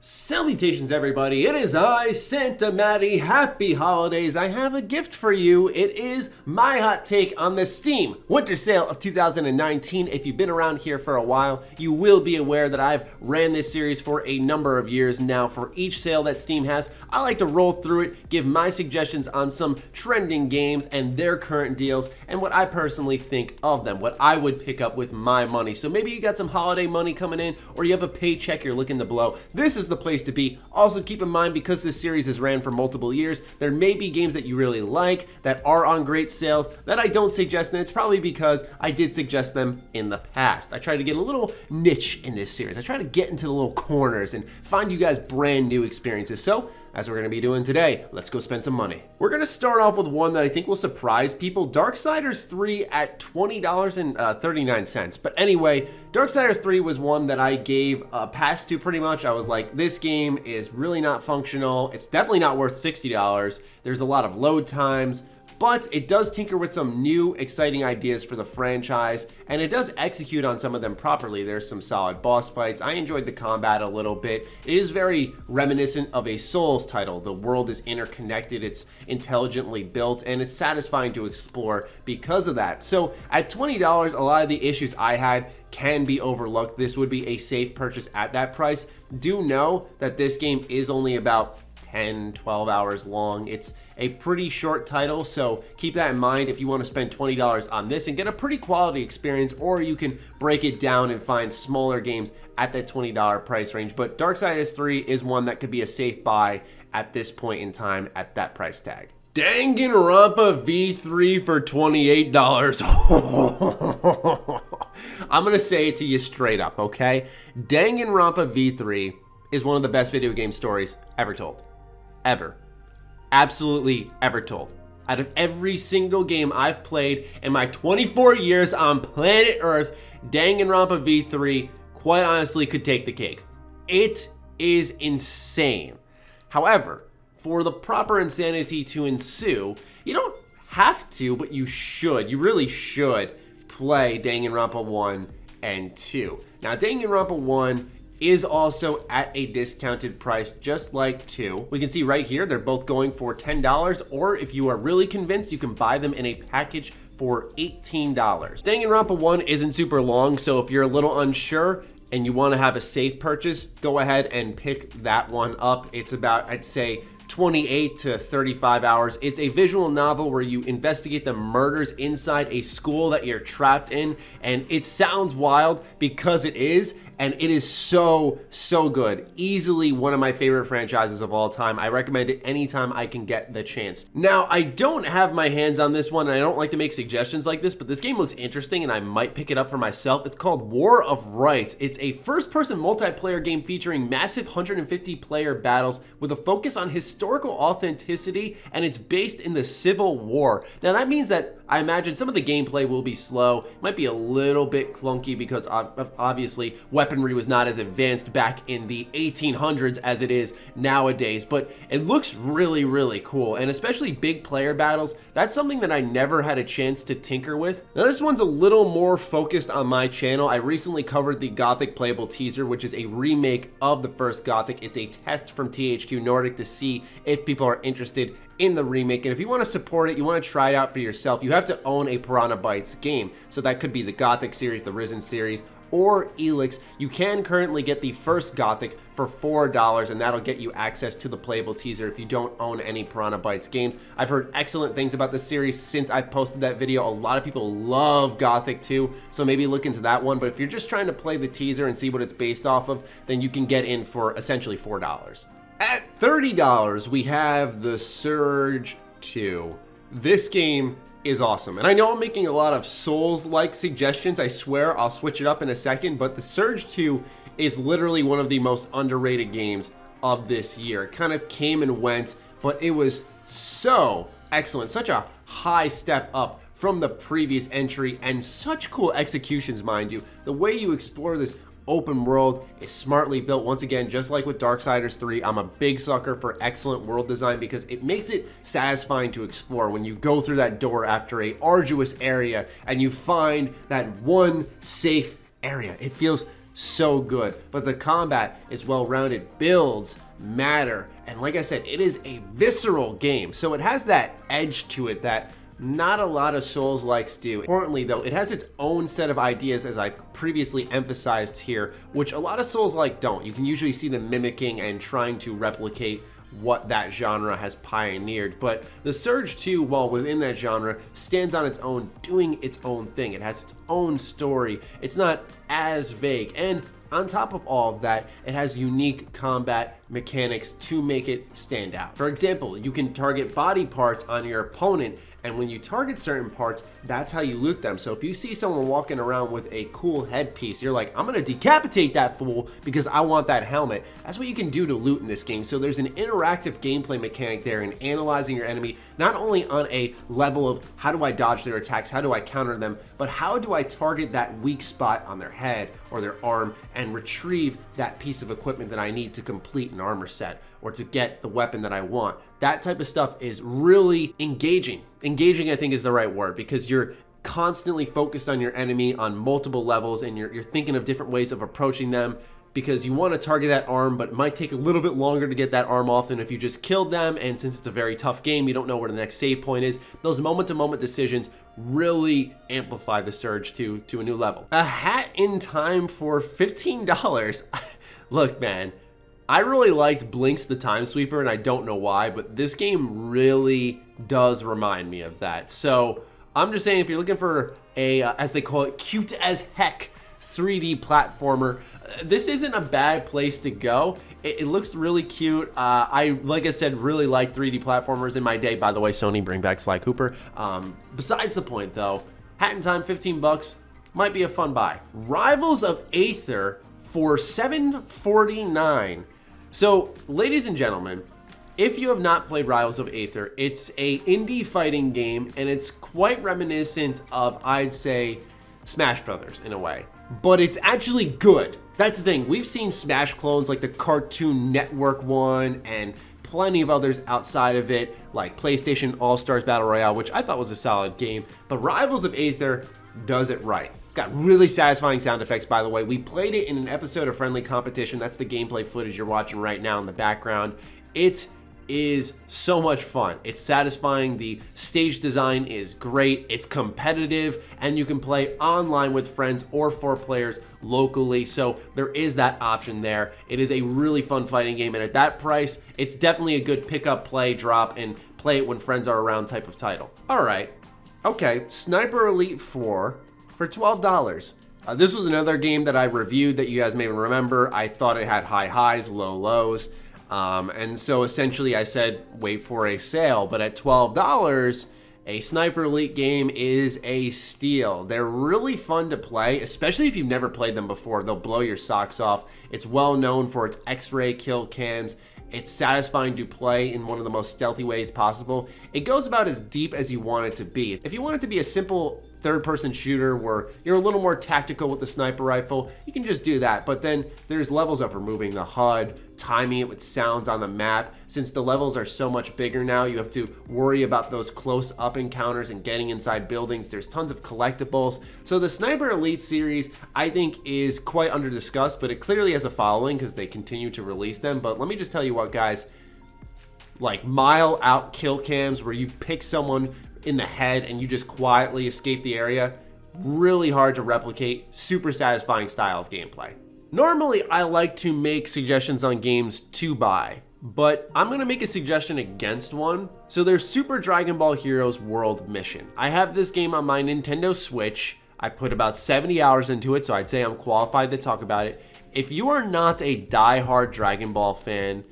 Salutations everybody, it is I, Santa Matty. Happy holidays. I have a gift for you. It is my hot take on the Steam Winter Sale of 2019. If you've been around here for a while, you will be aware that I've ran this series for a number of years now. For each sale that Steam has, I like to roll through it, give my suggestions on some trending games and their current deals, and what I personally think of them, what I would pick up with my money. So maybe you got some holiday money coming in, or you have a paycheck you're looking to blow. This is the place to be. Also keep in mind, because this series has ran for multiple years, there may be games that you really like that are on great sales that I don't suggest, and it's probably because I did suggest them in the past. I try to get a little niche in this series. I try to get into the little corners and find you guys brand new experiences. So as we're going to be doing today, let's go spend some money. We're going to start off with one that I think will surprise people. Darksiders 3 at $20.39. But anyway, Darksiders 3 was one that I gave a pass to pretty much. I was like, this game is really not functional. It's definitely not worth $60. There's a lot of load times, but it does tinker with some new exciting ideas for the franchise, and it does execute on some of them properly. There's some solid boss fights. I enjoyed the combat a little bit. It is very reminiscent of a Souls title. The world is interconnected, it's intelligently built, and it's satisfying to explore because of that. So at $20, a lot of the issues I had can be overlooked. This would be a safe purchase at that price. Do know that this game is only about 10-12 hours long. It's a pretty short title, so keep that in mind if you want to spend $20 on this and get a pretty quality experience, or you can break it down and find smaller games at that $20 price range. But Darksiders 3 is one that could be a safe buy at this point in time at that price tag. Danganronpa V3 for $28. I'm gonna say it to you straight up, okay? Danganronpa V3 is one of the best video game stories ever told. Ever. Absolutely ever told. Out of every single game I've played in my 24 years on planet Earth, Danganronpa V3 quite honestly could take the cake. It is insane. However, for the proper insanity to ensue, you don't have to, but you should. You really should play Danganronpa 1 and 2. Now, Danganronpa 1 is also at a discounted price, just like 2. We can see right here, they're both going for $10, or if you are really convinced, you can buy them in a package for $18. Danganronpa 1 isn't super long, so if you're a little unsure and you want to have a safe purchase, go ahead and pick that one up. It's about, I'd say, 28 to 35 hours. It's a visual novel where you investigate the murders inside a school that you're trapped in, and it sounds wild because it is, and it is so good. Easily one of my favorite franchises of all time. I recommend it anytime I can get the chance. Now, I don't have my hands on this one, and I don't like to make suggestions like this, but this game looks interesting and I might pick it up for myself. It's called War of Rights. It's a first-person multiplayer game featuring massive 150 player battles with a focus on historical authenticity, and it's based in the Civil War. Now, that means that I imagine some of the gameplay will be slow. It might be a little bit clunky because obviously weaponry was not as advanced back in the 1800s as it is nowadays, but it looks really cool, and especially big player battles. That's something that I never had a chance to tinker with. Now, this one's a little more focused on my channel. I recently covered the Gothic playable teaser, which is a remake of the first Gothic. It's a test from THQ Nordic to see if people are interested in the remake, and if you want to support it, you want to try it out for yourself, you have to own a Piranha Bytes game. So that could be the Gothic series, the Risen series, or Elix. You can currently get the first Gothic for $4, and that'll get you access to the playable teaser if you don't own any Piranha Bytes games. I've heard excellent things about this series since I posted that video. A lot of people love Gothic 2, so maybe look into that one. But if you're just trying to play the teaser and see what it's based off of, then you can get in for essentially $4. At $30, we have The Surge 2. This game is awesome, and I know I'm making a lot of Souls-like suggestions. I swear I'll switch it up in a second, but The Surge 2 is literally one of the most underrated games of this year. It kind of came and went, but it was so excellent. Such a high step up from the previous entry, and such cool executions, mind you. The way you explore this open world is smartly built. Once again, just like with Darksiders 3, I'm a big sucker for excellent world design because it makes it satisfying to explore when you go through that door after a arduous area and you find that one safe area. It feels so good. But the combat is well-rounded, builds matter, and like I said, it is a visceral game. So it has that edge to it that not a lot of Souls-likes do. Importantly though, it has its own set of ideas, as I've previously emphasized here, which a lot of Souls-like don't. You can usually see them mimicking and trying to replicate what that genre has pioneered. But the Surge 2, while within that genre, stands on its own, doing its own thing. It has its own story. It's not as vague. And on top of all of that, it has unique combat mechanics to make it stand out. For example, you can target body parts on your opponent, and when you target certain parts, that's how you loot them. So if you see someone walking around with a cool headpiece, you're like, I'm gonna decapitate that fool because I want that helmet. That's what you can do to loot in this game. So there's an interactive gameplay mechanic there in analyzing your enemy, not only on a level of how do I dodge their attacks, how do I counter them, but how do I target that weak spot on their head or their arm and retrieve that piece of equipment that I need to complete an armor set or to get the weapon that I want. That type of stuff is really engaging. Engaging, I think, is the right word, because you're constantly focused on your enemy on multiple levels, and you're thinking of different ways of approaching them, because you want to target that arm, but it might take a little bit longer to get that arm off than if you just killed them. And since it's a very tough game, you don't know where the next save point is. Those moment-to-moment decisions really amplify the Surge to a new level. A Hat in Time for $15. Look, man, I really liked Blinks the Time Sweeper, and I don't know why, but this game really does remind me of that. So I'm just saying, if you're looking for a, as they call it, cute as heck 3D platformer, this isn't a bad place to go. It looks really cute. Like I said, really like 3D platformers in my day. By the way, Sony, bring back Sly Cooper. Besides the point though, Hat in Time, 15 bucks, might be a fun buy. Rivals of Aether for $7.49. So, ladies and gentlemen, if you have not played Rivals of Aether, it's a indie fighting game, and it's quite reminiscent of, I'd say, Smash Brothers in a way. But it's actually good. That's the thing. We've seen Smash clones like the Cartoon Network one and plenty of others outside of it, like PlayStation All-Stars Battle Royale, which I thought was a solid game. But Rivals of Aether does it right. It's got really satisfying sound effects, by the way. We played it in an episode of Friendly Competition. That's the gameplay footage you're watching right now in the background. It is so much fun. It's satisfying. The stage design is great. It's competitive, and you can play online with friends or 4 players locally. So there is that option there. It is a really fun fighting game, and at that price, it's definitely a good pick up, play, drop, and play it when friends are around type of title. All right. Okay, Sniper Elite 4 for $12. This was another game that I reviewed that you guys may remember. I thought it had high highs, low lows. And so essentially I said, wait for a sale. But at $12, a Sniper Elite game is a steal. They're really fun to play, especially if you've never played them before. They'll blow your socks off. It's well known for its X-ray kill cams. It's satisfying to play in one of the most stealthy ways possible. It goes about as deep as you want it to be. If you want it to be a simple third-person shooter where you're a little more tactical with the sniper rifle, you can just do that. But then there's levels of removing the HUD, timing it with sounds on the map. Since the levels are so much bigger now, you have to worry about those close-up encounters and getting inside buildings. There's tons of collectibles. So the Sniper Elite series, I think, is quite under-discussed, but it clearly has a following because they continue to release them. But let me just tell you what, guys, like mile-out kill cams where you pick someone in the head and you just quietly escape the area, really hard to replicate, super satisfying style of gameplay. Normally, I like to make suggestions on games to buy, but I'm gonna make a suggestion against one. So there's Super Dragon Ball Heroes World Mission. I have this game on my Nintendo Switch. I put about 70 hours into it, so I'd say I'm qualified to talk about it. If you are not a die-hard Dragon Ball fan,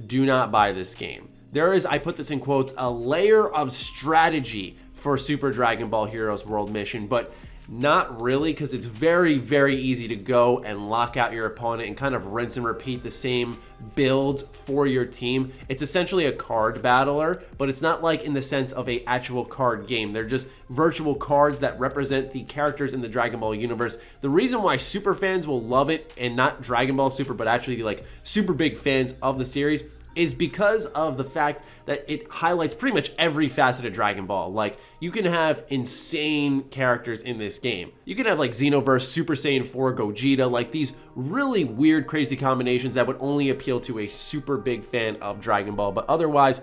do not buy this game. There is, I put this in quotes, a layer of strategy for Super Dragon Ball Heroes World Mission, but not really, because it's very, very easy to go and lock out your opponent and kind of rinse and repeat the same builds for your team. It's essentially a card battler, but it's not like in the sense of a actual card game. They're just virtual cards that represent the characters in the Dragon Ball universe. The reason why super fans will love it, and not Dragon Ball Super, but actually like super big fans of the series, is because of the fact that it highlights pretty much every facet of Dragon Ball. Like, you can have insane characters in this game. You can have like Xenoverse, Super Saiyan 4, Gogeta, like these really weird, crazy combinations that would only appeal to a super big fan of Dragon Ball. But otherwise,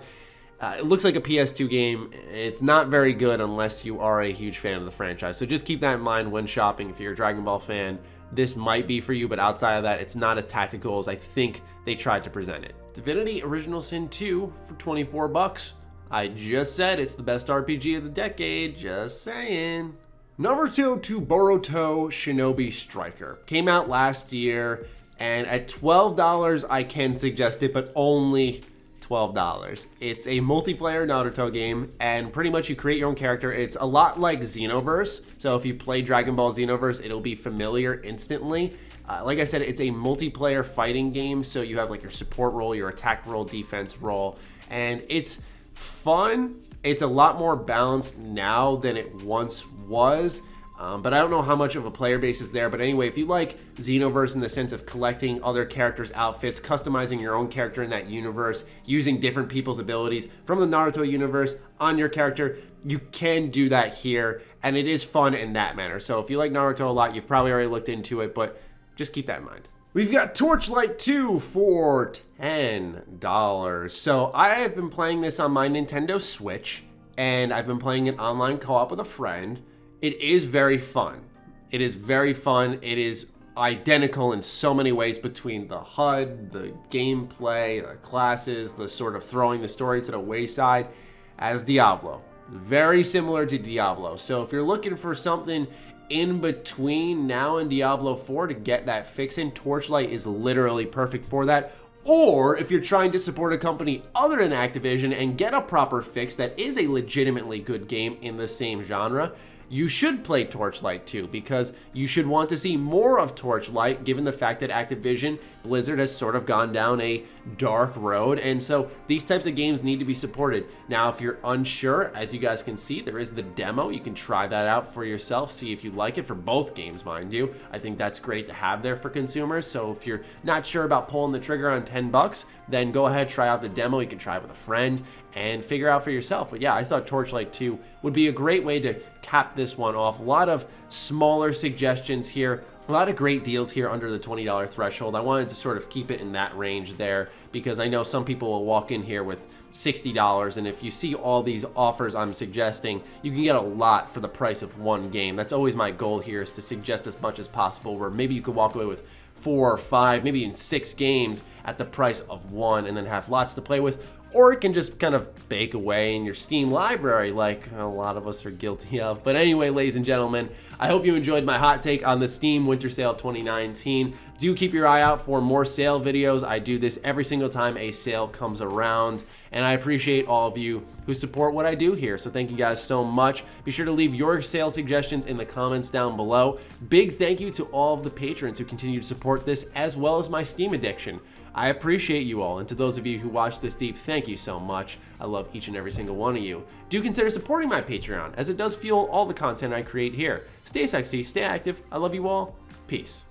it looks like a PS2 game. It's not very good unless you are a huge fan of the franchise. So just keep that in mind when shopping. If you're a Dragon Ball fan, this might be for you, but outside of that, it's not as tactical as I think they tried to present it. Divinity Original Sin 2 for 24 bucks. I just said it's the best RPG of the decade, just saying. Naruto to Boruto Shinobi Striker came out last year, and at $12 I can suggest it, but only $12. It's a multiplayer Naruto game, and pretty much you create your own character. It's a lot like Xenoverse, so if you play Dragon Ball Xenoverse, it'll be familiar instantly. Like I said, it's a multiplayer fighting game, so you have like your support role, your attack role, defense role, and it's fun. It's a lot more balanced now than it once was. But I don't know how much of a player base is there. But anyway, if you like Xenoverse in the sense of collecting other characters' outfits, customizing your own character in that universe, using different people's abilities from the Naruto universe on your character, you can do that here. And it is fun in that manner. So if you like Naruto a lot, you've probably already looked into it, but just keep that in mind. We've got Torchlight 2 for $10. So I have been playing this on my Nintendo Switch, and I've been playing it online co-op with a friend. It is very fun. It is very fun. It is identical in so many ways between the HUD, the gameplay, the classes, the sort of throwing the story to the wayside as Diablo. Very similar to Diablo. So if you're looking for something in between now and Diablo 4 to get that fix in, Torchlight is literally perfect for that. Or if you're trying to support a company other than Activision and get a proper fix that is a legitimately good game in the same genre, you should play Torchlight 2, because you should want to see more of Torchlight given the fact that Activision Blizzard has sort of gone down a dark road, and so these types of games need to be supported. Now, if you're unsure, as you guys can see, there is the demo. You can try that out for yourself, see if you like it for both games, mind you. I think that's great to have there for consumers, so if you're not sure about pulling the trigger on 10 bucks, then go ahead, try out the demo. You can try it with a friend and figure out for yourself. But yeah, I thought Torchlight 2 would be a great way to cap this one off. A lot of smaller suggestions here, a lot of great deals here under the $20 threshold. I wanted to sort of keep it in that range there because I know some people will walk in here with $60, and if you see all these offers I'm suggesting, you can get a lot for the price of one game. That's always my goal here, is to suggest as much as possible, where maybe you could walk away with 4 or 5, maybe even 6 games at the price of one and then have lots to play with. Or it can just kind of bake away in your Steam library like a lot of us are guilty of. But anyway, ladies and gentlemen, I hope you enjoyed my hot take on the Steam Winter Sale 2019. Do keep your eye out for more sale videos. I do this every single time a sale comes around, and I appreciate all of you who support what I do here. So thank you guys so much. Be sure to leave your sale suggestions in the comments down below. Big thank you to all of the patrons who continue to support this, as well as my Steam addiction. I appreciate you all, and to those of you who watch this deep, thank you so much. I love each and every single one of you. Do consider supporting my Patreon, as it does fuel all the content I create here. Stay sexy, stay active. I love you all. Peace.